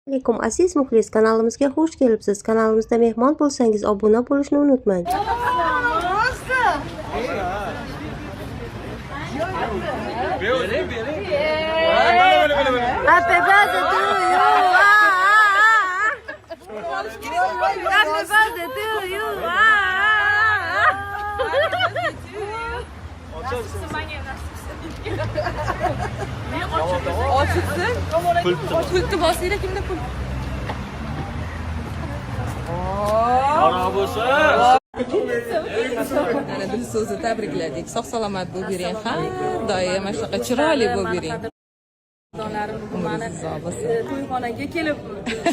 Alaykum aziz muxlis, kanalimizga xush kelibsiz. Kanalimizda mehmon bo'lsangiz obuna bo'lishni unutmang. Happy birthday to you. Happy birthday to you. Ochiqsin. Pultni bosinglar, kimda pul? Qora bo'lsa. Mana Dilso'zni tabrikladik. Sog' salomat bo'lib yuring. Har doim mana shunaqa chiroyli bo'lib yuring. To'yxonaga kelib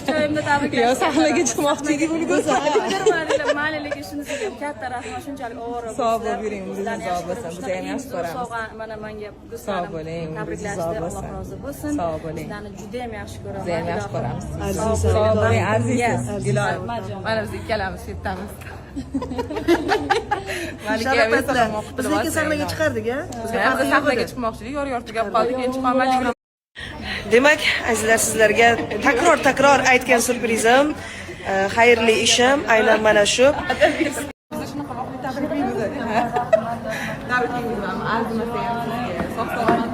choyimni tabriklab. Yo, sahnaga chiqmoqchi edik ulgursa. Mayliga shunisi ham katta rahmat, shunchalik ovora. Sog' bo'lib yuring, umringiz uzoq bo'lsin. Biz ham yaxshi ko'ramiz. Mana menga Sog' bo'ling, umringiz uzoq bo'lsin. Alloh rozi bo'lsin. Sog' bo'ling. Sizlarni juda ham yaxshi ko'raman. Biz ham yaxshi ko'ramiz. Sog' bo'ling, azizsiz. Iloyim. Mana biz ikkalamiz shu yerdamiz. Sharafatlar. Biz lekin sahnaga chiqardik-a? Bizga sahnaga chiqmoqchi edik, yor-yor tugab qoldik, endi chiqolmadik. Demak, azizlar, sizlarga takror aytgan surprizim, xayrli ishim aynan mana shu. Tabriklayman. Arzimasa ham sizga. Sog' salomat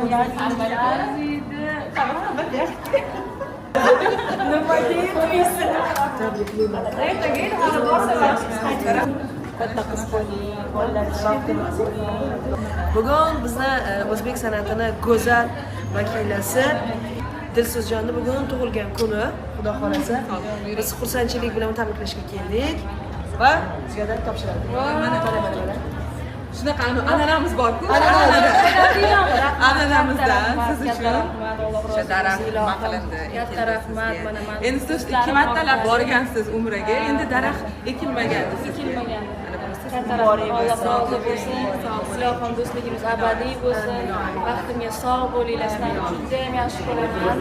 Bugun bizni o'zbek san'atini go'zal vakilasi Dilso'zjonni bugun tug'ilgan kuni, xudo xolasa. Biz xursandchilik bilan tabriklashga keldik va sizga topshiramiz. Mana shunaqa an'anamiz bor-ku. An'anamizdan siz uchun o'sha daraxt nima qilindi. Katta rahmat. Mana Endi siz 2 martalab borgansiz umraga, endi daraxt ekilmagan. ekilmagan. Katta rahmat. Alloh rozi bo'lsin. Sizlar ham do'stligimiz abadiy bo'lsin. Vaqtimga sog' bo'linglar. Sizlarni juda ham yaxshi ko'raman.